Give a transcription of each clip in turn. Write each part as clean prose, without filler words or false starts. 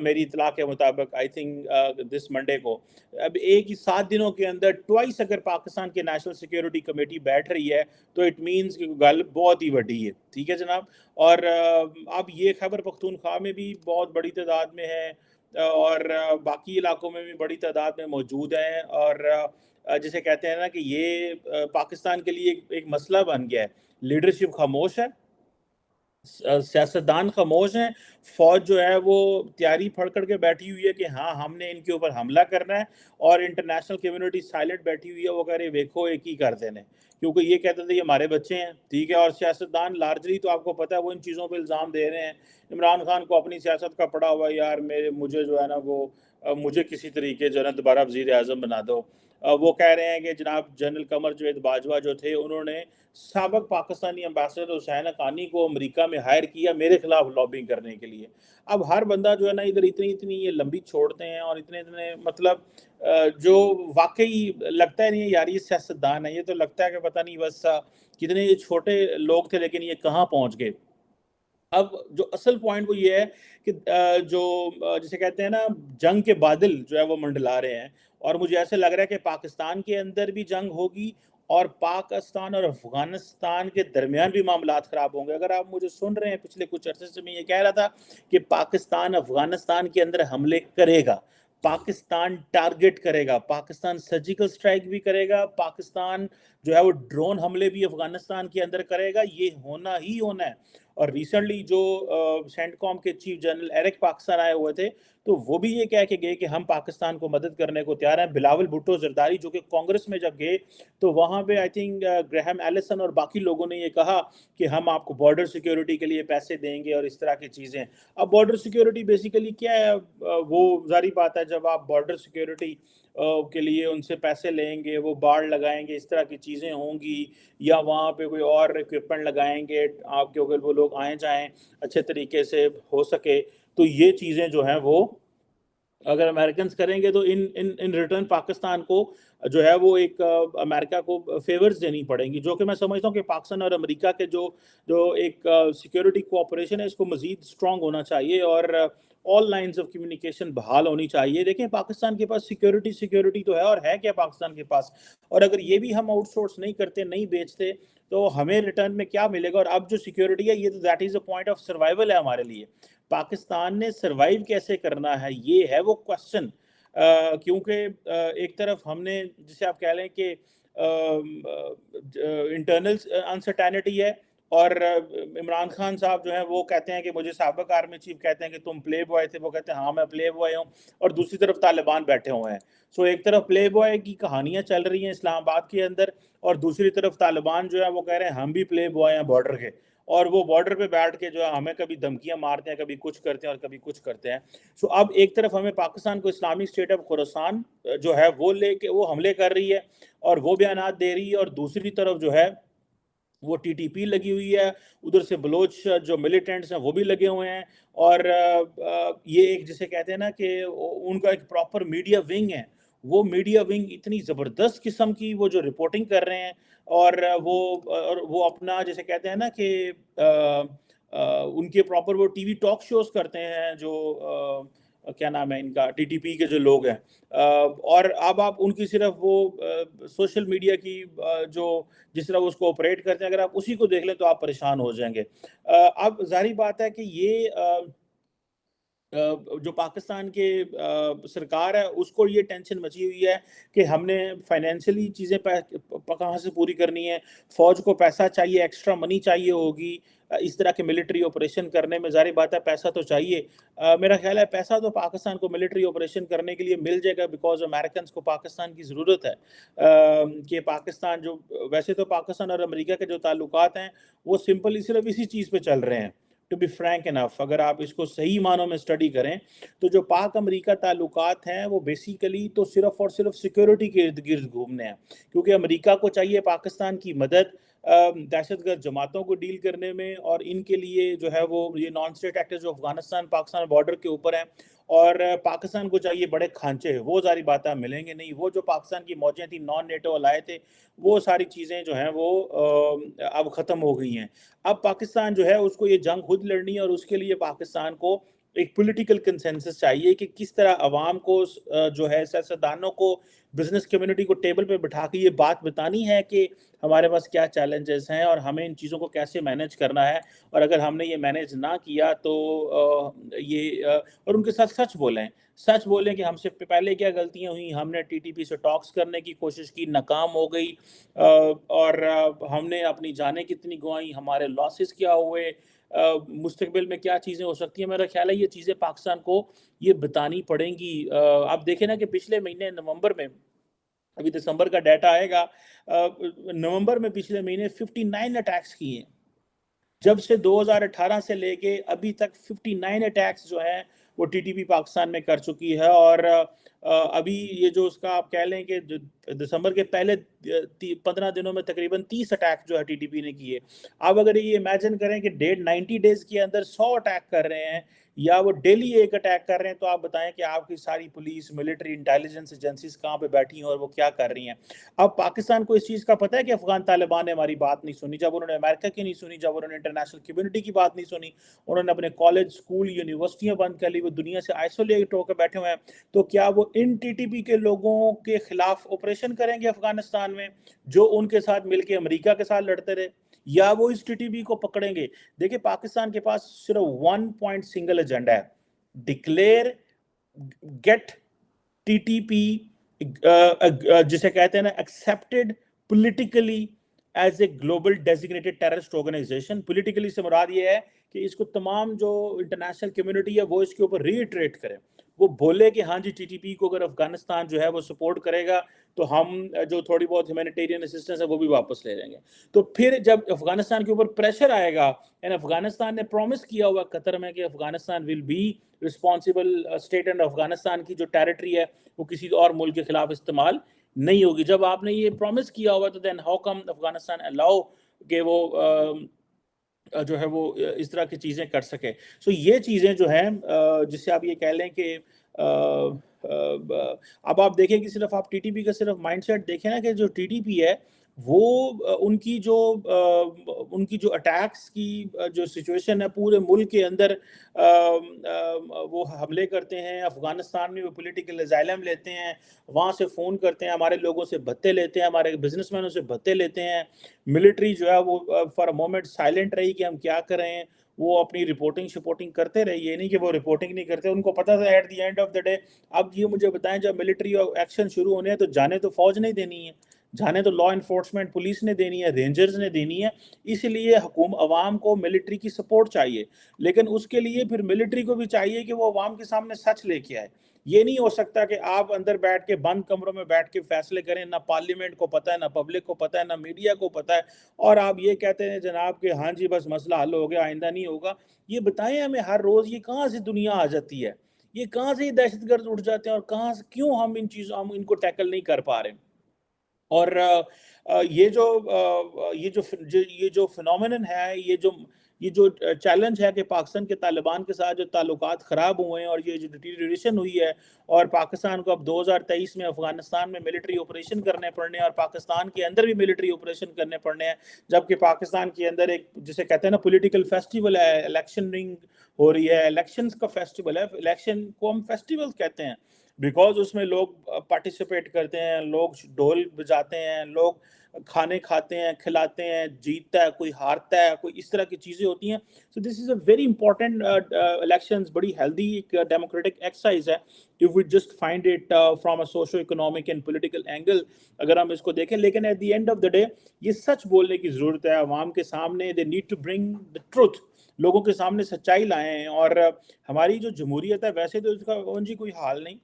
میری اطلاع کے مطابق آئی تھنک دس منڈے کو. اب ایک ہی 7 دنوں کے اندر ٹوائس اگر پاکستان کی نیشنل سیکیورٹی کمیٹی بیٹھ رہی ہے تو اٹ مینس کہ گل بہت ہی بڑی ہے. ٹھیک ہے جناب. اور اب یہ خیبر پختونخوا میں بھی بہت بڑی تعداد میں ہے اور باقی علاقوں میں بھی بڑی تعداد میں موجود ہیں. اور جسے کہتے ہیں نا کہ یہ پاکستان کے لیے ایک مسئلہ بن گیا ہے. لیڈرشپ خاموش ہے, سیاستدان خاموش ہیں, فوج جو ہے وہ تیاری پھڑ کر کے بیٹھی ہوئی ہے کہ ہاں ہم نے ان کے اوپر حملہ کرنا ہے, اور انٹرنیشنل کمیونٹی سائلنٹ بیٹھی ہوئی ہے, وہ کہہ رہے ویکھو ایک ہی کر دینے, کیونکہ یہ کہتے تھے یہ ہمارے بچے ہیں. ٹھیک ہے. اور سیاستدان لارجلی تو آپ کو پتہ ہے وہ ان چیزوں پہ الزام دے رہے ہیں. عمران خان کو اپنی سیاست کا پڑا ہوا ہے, یار مجھے جو ہے نا وہ مجھے کسی طریقے جو ہے نا دوبارہ وزیر اعظم بنا دو. وہ کہہ رہے ہیں کہ جناب جنرل قمر جاوید باجوہ جو تھے انہوں نے سابق پاکستانی امبیسڈر حسین حقانی کو امریکہ میں ہائر کیا میرے خلاف لابنگ کرنے کے لیے. اب ہر بندہ جو ہے نا ادھر اتنی یہ لمبی چھوڑتے ہیں اور اتنے مطلب جو واقعی لگتا ہے نہیں یار یہ سیاستدان ہے, یہ تو لگتا ہے کہ پتہ نہیں بس کتنے یہ چھوٹے لوگ تھے لیکن یہ کہاں پہنچ گئے. اب جو اصل پوائنٹ وہ یہ ہے کہ جو جسے کہتے ہیں نا جنگ کے بادل جو ہے وہ منڈلا رہے ہیں, اور مجھے ایسے لگ رہا ہے کہ پاکستان کے اندر بھی جنگ ہوگی اور پاکستان اور افغانستان کے درمیان بھی معاملات خراب ہوں گے. اگر آپ مجھے سن رہے ہیں پچھلے کچھ عرصے سے میں یہ کہہ رہا تھا کہ پاکستان افغانستان کے اندر حملے کرے گا, پاکستان ٹارگٹ کرے گا, پاکستان سرجیکل سٹرائک بھی کرے گا, پاکستان جو ہے وہ ڈرون حملے بھی افغانستان کے اندر کرے گا, یہ ہونا ہی ہونا ہے. اور ریسنٹلی جو سینٹ کام کے چیف جنرل ایرک پاکستان آئے ہوئے تھے تو وہ بھی یہ کہہ کے گئے کہ ہم پاکستان کو مدد کرنے کو تیار ہیں. بلاول بھٹو زرداری جو کہ کانگریس میں جب گئے تو وہاں پہ آئی تھنک گریہم ایلسن اور باقی لوگوں نے یہ کہا کہ ہم آپ کو بارڈر سیکیورٹی کے لیے پیسے دیں گے اور اس طرح کی چیزیں. اب بارڈر سیکیورٹی بیسیکلی کیا ہے, وہ ظاہری بات ہے جب آپ بارڈر سیکیورٹی کے لیے ان سے پیسے لیں گے, وہ باڑ لگائیں گے, اس طرح کی چیزیں ہوں گی, یا وہاں پہ کوئی اور اکوپمنٹ لگائیں گے آپ کے اگر وہ لوگ آئیں جائیں اچھے طریقے سے ہو سکے, تو یہ چیزیں جو ہیں وہ اگر امریکنز کریں گے تو ان ریٹرن پاکستان کو جو ہے وہ ایک امریکہ کو فیورز دینی پڑیں گی, جو کہ میں سمجھتا ہوں کہ پاکستان اور امریکہ کے جو ایک سیکیورٹی کوآپریشن ہے اس کو مزید سٹرونگ ہونا چاہیے اور آل لائنز آف کمیونیکیشن بحال ہونی چاہیے. دیکھیں پاکستان کے پاس سیکیورٹی تو ہے, اور ہے کیا پاکستان کے پاس, اور اگر یہ بھی ہم آؤٹ سورس نہیں کرتے نہیں بیچتے تو ہمیں ریٹرن میں کیا ملے گا. اور اب جو سیکیورٹی ہے یہ تو that is a point of survival ہے ہمارے لیے. پاکستان نے سروائیو کیسے کرنا ہے یہ ہے وہ کوشچن, کیونکہ ایک طرف ہم نے جسے آپ کہہ لیں کہ انٹرنل انسرٹینٹی ہے, اور عمران خان صاحب جو ہیں وہ کہتے ہیں کہ مجھے سابق آرمی چیف کہتے ہیں کہ تم پلے بوائے تھے, وہ کہتے ہیں ہاں میں پلے بوائے ہوں, اور دوسری طرف طالبان بیٹھے ہوئے ہیں. سو ایک طرف پلے بوائے کی کہانیاں چل رہی ہیں اسلام آباد کے اندر, اور دوسری طرف طالبان جو ہے وہ کہہ رہے ہیں ہم بھی پلے بوائے ہیں بارڈر کے, اور وہ بارڈر پہ بیٹھ کے جو ہے ہمیں کبھی دھمکیاں مارتے ہیں, کبھی کچھ کرتے ہیں اور کبھی کچھ کرتے ہیں. سو اب ایک طرف ہمیں پاکستان کو اسلامی اسٹیٹ آف خراسان جو ہے وہ لے کے وہ حملے کر رہی ہے اور وہ بیانات دے رہی ہے, اور دوسری طرف جو ہے وہ ٹی ٹی پی لگی ہوئی ہے, ادھر سے بلوچ جو ملیٹنٹس ہیں وہ بھی لگے ہوئے ہیں, اور یہ ایک جسے کہتے ہیں نا کہ ان کا ایک پراپر میڈیا ونگ ہے. وہ میڈیا ونگ اتنی زبردست قسم کی وہ جو رپورٹنگ کر رہے ہیں, اور وہ اپنا جیسے کہتے ہیں نا کہ ان کے پراپر وہ ٹی وی ٹاک شوز کرتے ہیں جو کیا نام ہے ان کا ٹی ٹی پی کے جو لوگ ہیں, اور اب آپ ان کی صرف وہ سوشل میڈیا کی جو جس طرح اس کو آپریٹ کرتے ہیں اگر آپ اسی کو دیکھ لیں تو آپ پریشان ہو جائیں گے. اب ظاہری بات ہے کہ یہ جو پاکستان کے سرکار ہے اس کو یہ ٹینشن مچی ہوئی ہے کہ ہم نے فائنینشلی چیزیں کہاں سے پوری کرنی ہے, فوج کو پیسہ چاہیے, ایکسٹرا منی چاہیے ہوگی اس طرح کے ملٹری آپریشن کرنے میں. ظاہر بات ہے پیسہ تو چاہیے, میرا خیال ہے پیسہ تو پاکستان کو ملٹری آپریشن کرنے کے لیے مل جائے گا, بیکاز امریکنز کو پاکستان کی ضرورت ہے. کہ پاکستان جو ویسے تو پاکستان اور امریکہ کے جو تعلقات ہیں وہ سمپلی صرف اسی چیز پہ چل رہے ہیں. ٹو بی فرینک انف, اگر آپ اس کو صحیح معنوں میں اسٹڈی کریں تو جو پاک امریکہ تعلقات ہیں وہ بیسیکلی تو صرف اور صرف سیکیورٹی کے ارد گرد گھومنے ہیں, کیونکہ امریکہ کو چاہیے پاکستان کی مدد دہشت گرد جماعتوں کو ڈیل کرنے میں, اور ان کے لیے جو ہے وہ یہ نان اسٹیٹ ایکٹرز جو افغانستان پاکستان بارڈر کے اوپر ہیں, اور پاکستان کو چاہیے بڑے کھانچے, وہ ساری باتیں ملیں گے نہیں. وہ جو پاکستان کی موجیں تھیں نان نیٹو لائے تھے وہ ساری چیزیں جو ہیں وہ اب ختم ہو گئی ہیں. اب پاکستان جو ہے اس کو یہ جنگ خود لڑنی ہے, اور اس کے لیے پاکستان کو ایک پولیٹیکل کنسنسس چاہیے کہ کس طرح عوام کو جو ہے سیاستدانوں کو بزنس کمیونٹی کو ٹیبل پہ بٹھا کے یہ بات بتانی ہے کہ ہمارے پاس کیا چیلنجز ہیں اور ہمیں ان چیزوں کو کیسے مینیج کرنا ہے، اور اگر ہم نے یہ مینیج نہ کیا تو اور ان کے ساتھ سچ بولیں کہ ہم سے پہلے کیا غلطیاں ہوئیں، ہم نے ٹی ٹی پی سے ٹاکس کرنے کی کوشش کی، ناکام ہو گئی، اور ہم نے اپنی جانیں کتنی گنوائیں، ہمارے لاسز کیا ہوئے، مستقبل میں کیا چیزیں ہو سکتی ہیں۔ میرا خیال ہے یہ چیزیں پاکستان کو یہ بتانی پڑیں گی۔ آپ دیکھیں نا کہ پچھلے مہینے نومبر میں، ابھی دسمبر کا ڈیٹا آئے گا، نومبر میں پچھلے مہینے 59 اٹیکس کیے ہیں۔ جب سے 2018 سے لے کے ابھی تک 59 اٹیکس جو ہیں وہ ٹی ٹی پی پاکستان میں کر چکی ہے، اور ابھی یہ جو اس کا آپ کہہ لیں کہ دسمبر کے پہلے 15 دنوں میں تقریباً 30 اٹیک جو ہے ٹی ٹی پی نے کیے۔ اب اگر یہ امیجن کریں کہ 90 ڈیز کے اندر 100 اٹیک کر رہے ہیں یا وہ ڈیلی ایک اٹیک کر رہے ہیں، تو آپ بتائیں کہ آپ کی ساری پولیس، ملٹری، انٹیلیجنس ایجنسیز کہاں پہ بیٹھی ہیں اور وہ کیا کر رہی ہیں۔ اب پاکستان کو اس چیز کا پتہ ہے کہ افغان طالبان نے ہماری بات نہیں سنی، جب انہوں نے امریکہ کی نہیں سنی، جب انہوں نے انٹرنیشنل کمیونٹی کی بات نہیں سنی، انہوں نے اپنے کالج، اسکول، یونیورسٹیاں بند کر لی، وہ دنیا سے آئسولیٹ ہو کے بیٹھے ہوئے ہیں، تو کیا وہ ان ٹی ٹی پی کے لوگوں کے خلاف آپریشن کریں گے افغانستان میں، جو ان کے ساتھ مل کے امریکہ کے ساتھ لڑتے رہے، یا وہ اس ٹی ٹی پی کو پکڑیں گے؟ دیکھیں پاکستان کے پاس صرف 1 پوائنٹ سنگل ایجنڈا ہے، declare, get T T P جسے کہتے ہیں نا accepted politically as a global designated terrorist organization. Politically سے مراد یہ ہے کہ اس کو تمام جو انٹرنیشنل کمیونٹی ہے وہ اس کے اوپر ری ایٹریٹ کرے، وہ بولے کہ ہاں جی ٹی ٹی پی کو اگر افغانستان جو ہے وہ سپورٹ کرے گا تو ہم جو تھوڑی بہت ہیومینیٹیرین اسسٹنس ہے وہ بھی واپس لے لیں گے۔ تو پھر جب افغانستان کے اوپر پریشر آئے گا، یعنی افغانستان نے پرومس کیا ہوا قطر میں کہ Afghanistan will be responsible state, and Afghanistan کی جو ٹیریٹری ہے وہ کسی اور ملک کے خلاف استعمال نہیں ہوگی۔ جب آپ نے یہ پرومس کیا ہوا تو دین ہاؤ کم افغانستان الاؤ کہ وہ جو ہے وہ اس طرح کی چیزیں کر سکے۔ سو یہ چیزیں جو ہیں جس سے آپ یہ کہہ لیں کہ اب آپ دیکھیں کہ صرف آپ ٹی ٹی پی کا صرف مائنڈ سیٹ دیکھیں نا کہ جو ٹی ٹی پی ہے وہ ان کی جو اٹیکس کی جو سچویشن ہے پورے ملک کے اندر، وہ حملے کرتے ہیں، افغانستان میں وہ پولیٹیکل اسائلم لیتے ہیں، وہاں سے فون کرتے ہیں، ہمارے لوگوں سے بھتے لیتے ہیں، ہمارے بزنس مینوں سے بھتے لیتے ہیں، ملٹری جو ہے وہ فار اے مومنٹ سائلنٹ رہی کہ ہم کیا کریں، وہ اپنی رپورٹنگ کرتے رہے، یہ نہیں کہ وہ رپورٹنگ نہیں کرتے، ان کو پتہ تھا at the end of the day. اب یہ مجھے بتائیں جب ملٹری ایکشن شروع ہونے ہیں تو جانے تو فوج نہیں دینی ہے، جانے تو لا انفورسمنٹ پولیس نے دینی ہے، رینجرز نے دینی ہے، اس لیے عوام کو ملٹری کی سپورٹ چاہیے، لیکن اس کے لیے پھر ملٹری کو بھی چاہیے کہ وہ عوام کے سامنے سچ لے کے آئے۔ یہ نہیں ہو سکتا کہ آپ اندر بیٹھ کے بند کمروں میں بیٹھ کے فیصلے کریں، نہ پارلیمنٹ کو پتہ ہے، نہ پبلک کو پتہ ہے، نہ میڈیا کو پتہ ہے، اور آپ یہ کہتے ہیں جناب کہ ہاں جی بس مسئلہ حل ہو گیا، آئندہ نہیں ہوگا۔ یہ بتائیں ہمیں ہر روز یہ کہاں سے دنیا آ جاتی ہے، یہ کہاں سے یہ دہشت گرد اٹھ جاتے ہیں، اور کہاں سے کیوں ہم ان کو ٹیکل نہیں کر پا رہے؟ اور یہ جو فنومینن ہے، یہ جو چیلنج ہے کہ پاکستان کے طالبان کے ساتھ جو تعلقات خراب ہوئے ہیں اور یہ جو ڈیٹیریشن ہوئی ہے، اور پاکستان کو اب 2023 میں افغانستان میں ملٹری آپریشن کرنے پڑنے ہیں، اور پاکستان کے اندر بھی ملٹری آپریشن کرنے پڑنے ہیں، جبکہ پاکستان کے اندر ایک جسے کہتے ہیں نا پولیٹیکل فیسٹیول ہے، الیکشننگ ہو رہی ہے، الیکشنز کا فیسٹیول ہے، الیکشن کو ہم فیسٹیول کہتے ہیں بیکاز اس میں لوگ پارٹیسپیٹ کرتے ہیں، لوگ ڈھول بجاتے ہیں، لوگ کھانے کھاتے ہیں، کھلاتے ہیں، جیتتا ہے کوئی، ہارتا ہے کوئی، اس طرح کی چیزیں ہوتی ہیں۔ سو دس از اے ویری امپورٹنٹ الیکشنز، بڑی ہیلدی ایک ڈیموکریٹک ایکسرسائز ہے if we just find it from a socio-economic and political angle، اگر ہم اس کو دیکھیں۔ لیکن at the end of the day یہ سچ بولنے کی ضرورت ہے عوام کے سامنے، they need to bring the truth، لوگوں کے سامنے سچائی لائیں۔ اور ہماری جو جمہوریت ہے ویسے تو اس کا جی کوئی حال نہیں،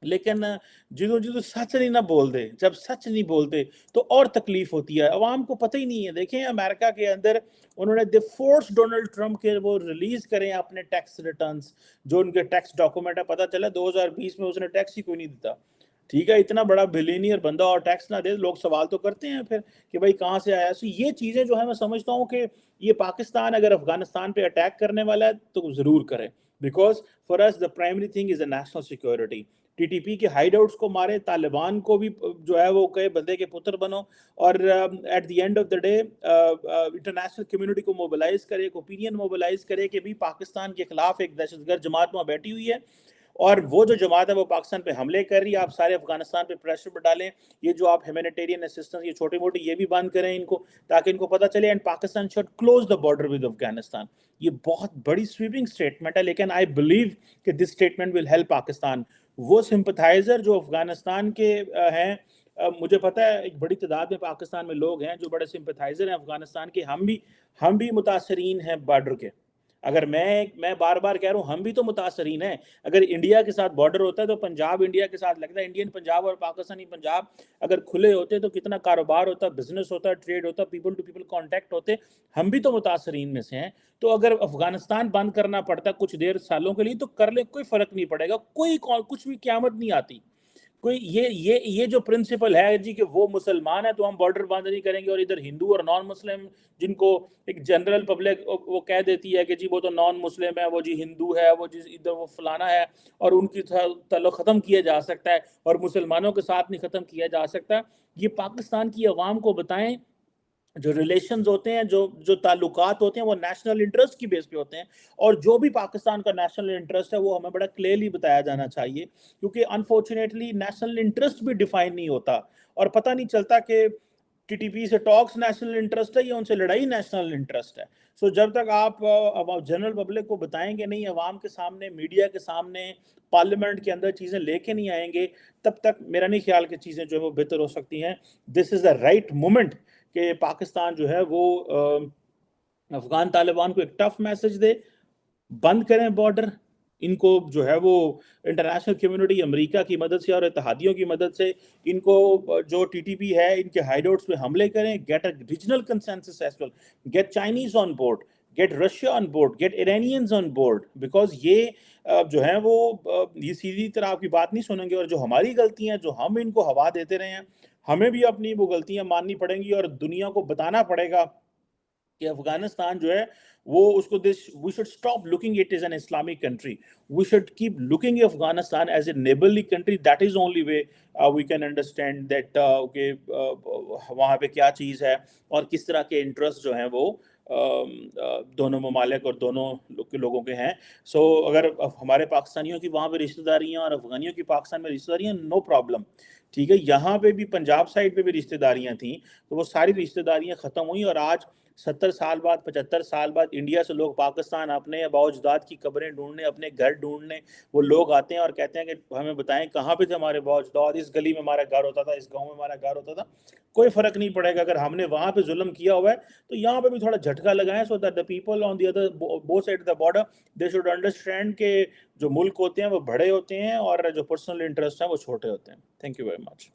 لیکن جدو سچ نہیں نہ بول دے، جب سچ نہیں بولتے تو اور تکلیف ہوتی ہے، عوام کو پتہ ہی نہیں ہے۔ دیکھیں امریکہ کے اندر انہوں نے دی فورس ڈونلڈ ٹرمپ کے وہ ریلیز کریں اپنے ٹیکس ریٹرنز، جو ان کے ٹیکس ڈاکومنٹ ہے، پتہ چلا 2020 میں اس نے ٹیکس ہی کوئی نہیں دیتا۔ ٹھیک ہے، اتنا بڑا بلینئر بندہ اور ٹیکس نہ دے، لوگ سوال تو کرتے ہیں پھر کہ بھائی کہاں سے آیا۔ سو یہ چیزیں جو ہے میں سمجھتا ہوں کہ یہ پاکستان اگر افغانستان پہ اٹیک کرنے والا ہے تو ضرور کرے، because for us the primary thing is the national security۔ TTP کے ہائیڈ آؤٹس کو مارے, طالبان کو بھی جو ہے وہ کہے بندے کے پتر بنو, اور at the end of the day international community کو موبلائز کرے, ایک اوپینین موبلائز کرے کہ بھی پاکستان کے خلاف ایک دہشت گرد جماعت وہاں بیٹھی ہوئی ہے, اور وہ جو جماعت ہے وہ پاکستان پہ حملے کر رہی ہے, آپ سارے افغانستان پہ پریشر پہ ڈالیں, یہ جو آپ ہیومینیٹیرین اسسٹنس یہ چھوٹی موٹی یہ بھی بند کریں ان کو, تاکہ ان کو پتہ چلے, and Pakistan should close the border with Afghanistan. یہ بہت بڑی سویپنگ سٹیٹمنٹ ہے, لیکن آئی بلیو کہ دس سٹیٹمنٹ ول ہیلپ پاکستان. وہ سمپتھائزر جو افغانستان کے ہیں, مجھے پتہ ہے ایک بڑی تعداد میں پاکستان میں لوگ ہیں جو بڑے سمپتھائزر ہیں افغانستان کے, ہم بھی متاثرین ہیں بارڈر کے. اگر میں بار بار کہہ رہا ہوں, ہم بھی تو متاثرین ہیں. اگر انڈیا کے ساتھ بارڈر ہوتا ہے تو پنجاب انڈیا کے ساتھ لگتا ہے, انڈین پنجاب اور پاکستانی پنجاب اگر کھلے ہوتے تو کتنا کاروبار ہوتا, بزنس ہوتا, ٹریڈ ہوتا, پیپل ٹو پیپل کانٹیکٹ ہوتے. ہم بھی تو متاثرین میں سے ہیں. تو اگر افغانستان بند کرنا پڑتا کچھ دیر سالوں کے لیے تو کر لیں, کوئی فرق نہیں پڑے گا, کچھ بھی قیامت نہیں آتی. کوئی یہ جو پرنسپل ہے جی کہ وہ مسلمان ہے تو ہم بارڈر بند نہیں کریں گے, اور ادھر ہندو اور نان مسلم جن کو ایک جنرل پبلک وہ کہہ دیتی ہے کہ جی وہ تو نان مسلم ہے, وہ جی ہندو ہے, وہ جی ادھر وہ فلانا ہے, اور ان کی تعلق ختم کیا جا سکتا ہے اور مسلمانوں کے ساتھ نہیں ختم کیا جا سکتا. یہ پاکستان کی عوام کو بتائیں, جو ریلیشنز ہوتے ہیں, جو تعلقات ہوتے ہیں وہ نیشنل انٹرسٹ کی بیس پہ ہوتے ہیں, اور جو بھی پاکستان کا نیشنل انٹرسٹ ہے وہ ہمیں بڑا کلیئرلی بتایا جانا چاہیے, کیونکہ انفارچونیٹلی نیشنل انٹرسٹ بھی ڈیفائن نہیں ہوتا, اور پتہ نہیں چلتا کہ TTP سے ٹاکس نیشنل انٹرسٹ ہے یا ان سے لڑائی نیشنل انٹرسٹ ہے. سو جب تک آپ جنرل پبلک کو بتائیں گے نہیں, عوام کے سامنے, میڈیا کے سامنے, پارلیمنٹ کے اندر چیزیں لے کے نہیں آئیں گے, تب تک میرا نہیں خیال کہ چیزیں جو ہے وہ بہتر ہو سکتی ہیں. دس از دا رائٹ مومنٹ کہ پاکستان جو ہے وہ افغان طالبان کو ایک ٹف میسج دے, بند کریں بارڈر, ان کو جو ہے وہ انٹرنیشنل کمیونٹی امریکہ کی مدد سے اور اتحادیوں کی مدد سے ان کو جو TTP ہے ان کے ہائیڈ آؤٹس پہ حملے کریں, get a regional consensus as well, get Chinese on board, get Russia on board, get Iranians on board, because یہ جو ہیں وہ یہ سیدھی طرح آپ کی بات نہیں سنیں گے, اور جو ہماری غلطیاں جو ہم ان کو ہوا دیتے رہے ہیں, ہمیں بھی اپنی وہ غلطیاں ماننی پڑیں گی, اور دنیا کو بتانا پڑے گا کہ افغانستان جو ہے وہ اس کو we should stop looking it as an Islamic country. We should keep looking at Afghanistan as a neighborly country. That is the only way we can understand that وہاں پہ کیا چیز ہے اور کس طرح کے انٹرسٹ جو ہیں وہ دونوں ممالک اور دونوں لوگوں کے ہیں. سو اگر ہمارے پاکستانیوں کی وہاں پہ رشتہ داریاں اور افغانیوں کی پاکستان میں رشتہ داریاں, نو پرابلم, ٹھیک ہے. یہاں پہ بھی پنجاب سائڈ پہ بھی رشتہ داریاں تھیں, تو وہ ساری رشتہ داریاں ختم ہوئیں, اور آج 70 سال بعد 75 سال بعد انڈیا سے لوگ پاکستان اپنے باوجداد کی قبریں ڈھونڈنے, اپنے گھر ڈھونڈنے وہ لوگ آتے ہیں اور کہتے ہیں کہ ہمیں بتائیں کہاں پہ تھے ہمارے باوجداد, اس گلی میں ہمارا گھر ہوتا تھا, اس گاؤں میں ہمارا گھر ہوتا تھا. کوئی فرق نہیں پڑے گا, اگر ہم نے وہاں پہ ظلم کیا ہوا ہے تو یہاں پہ بھی تھوڑا جھٹکا لگائیں, so that the people on the other both side of the border they should understand کہ جو ملک ہوتے ہیں وہ بڑے ہوتے ہیں اور جو پرسنل انٹرسٹ ہیں وہ چھوٹے ہوتے ہیں. Thank you very much.